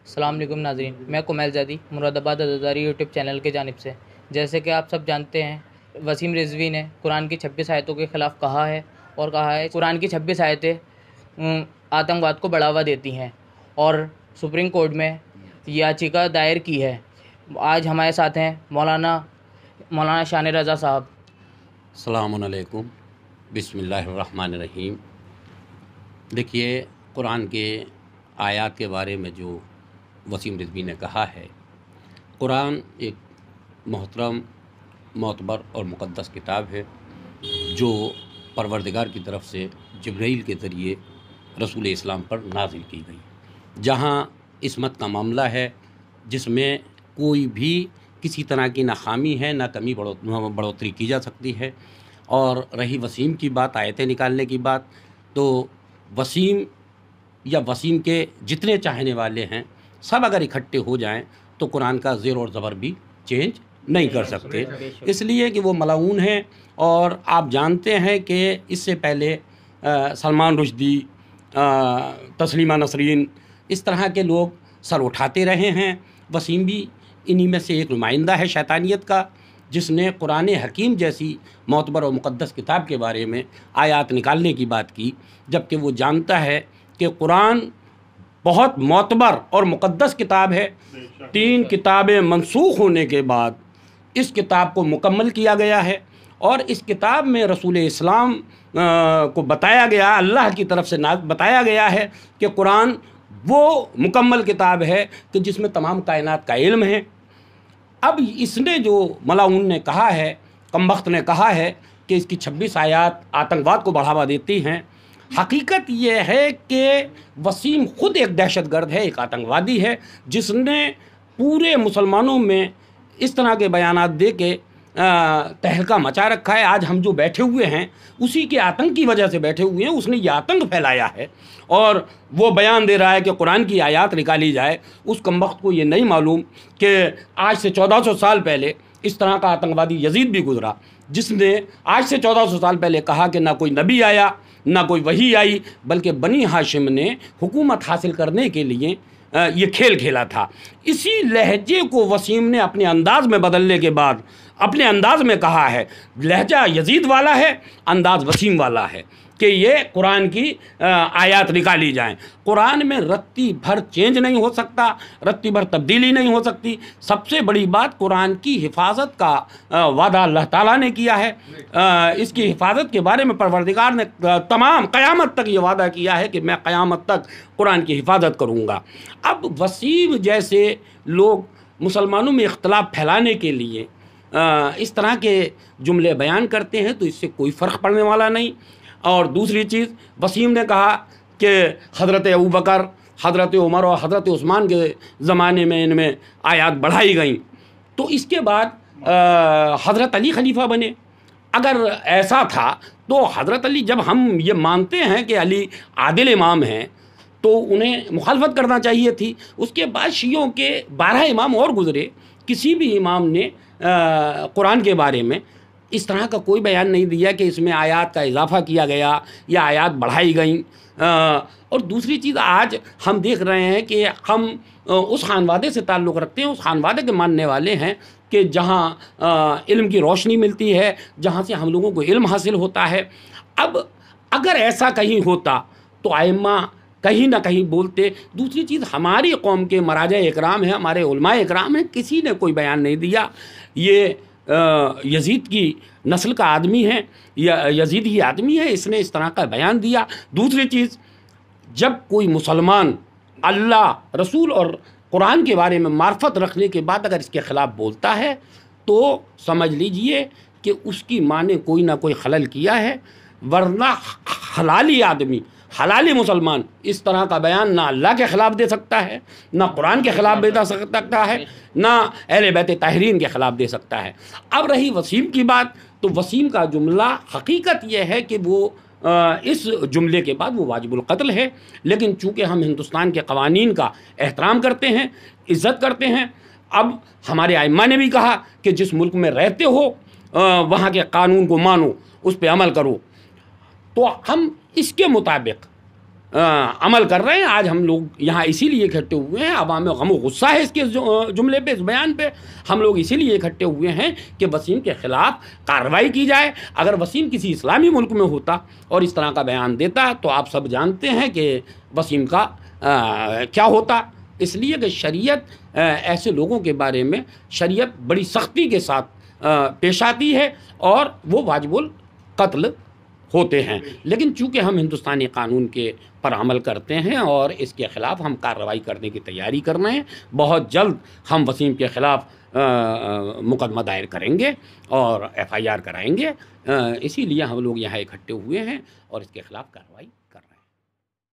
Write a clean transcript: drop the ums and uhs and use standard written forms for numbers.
अस्सलाम वालेकुम नाज़रीन, मैं कुमैल ज़ादी मुरादाबाद अज़ादारी यूट्यूब चैनल की जानिब से। जैसे कि आप सब जानते हैं, वसीम रिज़वी ने कुरान की 26 आयतों के ख़िलाफ़ कहा है और कहा है कुरान की 26 आयतें आतंकवाद को बढ़ावा देती हैं और सुप्रीम कोर्ट में याचिका दायर की है। आज हमारे साथ हैं मौलाना शान रज़ा साहब। अस्सलामुअलैकुम, बिस्मिल्लाहिर्रहमानिर्रहीम। देखिए, कुरान के आयात के बारे में जो वसीम रिज़वी ने कहा है, कुरान एक मोहतरम, मोतबर और मुक़द्दस किताब है जो परवरदिगार की तरफ से जिब्राइल के ज़रिए रसूल इस्लाम पर नाज़िल की गई, जहाँ इस्मत का मामला है, जिसमें कोई भी किसी तरह की ना खामी है ना कमी बढ़ोतरी की जा सकती है। और रही वसीम की बात, आयतें निकालने की बात, तो वसीम या वसीम के जितने चाहने वाले हैं सब अगर इकट्ठे हो जाएं तो कुरान का ज़ेर और ज़बर भी चेंज नहीं कर सकते, इसलिए कि वो मलाऊन हैं। और आप जानते हैं कि इससे पहले सलमान रुश्दी, तस्लीमा नसरीन, इस तरह के लोग सर उठाते रहे हैं। वसीम भी इन्हीं में से एक नुमाइंदा है शैतानियत का, जिसने कुरान हकीम जैसी मोतबर और मुक़द्दस किताब के बारे में आयात निकालने की बात की, जबकि वो जानता है कि कुरान बहुत मोतबर और मुक़द्दस किताब है। 3 किताबें मनसूख होने के बाद इस किताब को मुकम्मल किया गया है और इस किताब में रसूल इस्लाम को बताया गया, अल्लाह की तरफ से बताया गया है कि कुरान वो मुकम्मल किताब है कि जिसमें तमाम कायनात का इल्म है। अब इसने जो मलाउन ने कहा है, कमबख्त ने कहा है कि इसकी 26 आयात आतंकवाद को बढ़ावा देती हैं, हकीकत ये है कि वसीम ख़ुद एक दहशतगर्द है, एक आतंकवादी है, जिसने पूरे मुसलमानों में इस तरह के बयानात दे के तहलका मचा रखा है। आज हम जो बैठे हुए हैं उसी के आतंक की वजह से बैठे हुए हैं, उसने ये आतंक फैलाया है और वो बयान दे रहा है कि कुरान की आयात निकाली जाए। उस कमबख्त को ये नहीं मालूम कि आज से 1400 साल पहले इस तरह का आतंकवादी यजीद भी गुजरा, जिसने आज से 1400 साल पहले कहा कि ना कोई नबी आया ना कोई वही आई, बल्कि बनी हाशिम ने हुकूमत हासिल करने के लिए ये खेल खेला था। इसी लहजे को वसीम ने अपने अंदाज में बदलने के बाद अपने अंदाज में कहा है, लहजा यजीद वाला है, अंदाज वसीम वाला है कि ये कुरान की आयात निकाली जाएं। कुरान में रत्ती भर चेंज नहीं हो सकता, रत्ती भर तब्दीली नहीं हो सकती। सबसे बड़ी बात, कुरान की हिफाजत का वादा अल्लाह ताला ने किया है। इसकी हिफाजत के बारे में परवरदिगार ने तमाम क़यामत तक ये वादा किया है कि मैं क़यामत तक कुरान की हिफाजत करूँगा। अब वसीम जैसे लोग मुसलमानों में इख्तलाफ फैलाने के लिए इस तरह के जुमले बयान करते हैं तो इससे कोई फ़र्क पड़ने वाला नहीं। और दूसरी चीज़, वसीम ने कहा कि हज़रत अबू बकर, हज़रत उमर और हज़रत उस्मान के ज़माने में इनमें आयात बढ़ाई गई, तो इसके बाद हज़रत अली खलीफा बने। अगर ऐसा था तो हज़रत अली, जब हम ये मानते हैं कि अली आदिल इमाम हैं, तो उन्हें मुखालफत करना चाहिए थी। उसके बाद शियों के 12 इमाम और गुज़रे, किसी भी इमाम ने कुरान के बारे में इस तरह का कोई बयान नहीं दिया कि इसमें आयात का इजाफ़ा किया गया या आयात बढ़ाई गई। और दूसरी चीज़, आज हम देख रहे हैं कि हम उस खानवादे से ताल्लुक़ रखते हैं, उस खानवादे के मानने वाले हैं कि जहाँ इल्म की रोशनी मिलती है, जहाँ से हम लोगों को इल्म हासिल होता है। अब अगर ऐसा कहीं होता तो आइम्मा कहीं ना कहीं बोलते। दूसरी चीज़, हमारी कौम के मराजा इकराम हैं, हमारे उलमा इकराम हैं, किसी ने कोई बयान नहीं दिया। ये यजीद की नस्ल का आदमी है, यजीद ही आदमी है, इसने इस तरह का बयान दिया। दूसरी चीज़, जब कोई मुसलमान अल्लाह, रसूल और कुरान के बारे में मार्फत रखने के बाद अगर इसके ख़िलाफ़ बोलता है तो समझ लीजिए कि उसकी माँ ने कोई ना कोई खलल किया है, वरना हलाली आदमी, हलाली मुसलमान इस तरह का बयान ना अल्लाह के ख़िलाफ़ दे सकता है, ना कुरान के ख़िलाफ़ दे सकता है, ना अहले बैत ताहिरीन के ख़िलाफ़ दे सकता है। अब रही वसीम की बात, तो वसीम का जुमला हकीकत यह है कि वो इस जुमले के बाद वो वाजिबुल क़त्ल है, लेकिन चूँकि हम हिंदुस्तान के क़वानीन का एहतराम करते हैं, इज़्ज़त करते हैं, अब हमारे आइम्मा ने भी कहा कि जिस मुल्क में रहते हो वहाँ के कानून को मानो, उस पर अमल करो, तो हम इसके मुताबिक अमल कर रहे हैं। आज हम लोग यहाँ इसीलिए इकट्ठे हुए हैं, अवाम में गम गुस्सा है इसके जुमले पे, इस बयान पे। हम लोग इसीलिए इकट्ठे हुए हैं कि वसीम के ख़िलाफ़ कार्रवाई की जाए। अगर वसीम किसी इस्लामी मुल्क में होता और इस तरह का बयान देता तो आप सब जानते हैं कि वसीम का क्या होता। इसलिए कि शरीयत ऐसे लोगों के बारे में शरीयत बड़ी सख्ती के साथ पेश आती है और वो वाजिबुल कत्ल होते हैं। लेकिन चूँकि हम हिंदुस्तानी कानून के पर अमल करते हैं और इसके ख़िलाफ़ हम कार्रवाई करने की तैयारी कर रहे हैं। बहुत जल्द हम वसीम के ख़िलाफ़ मुकदमा दायर करेंगे और FIR कराएंगे। इसीलिए हम लोग यहाँ इकट्ठे हुए हैं और इसके ख़िलाफ़ कार्रवाई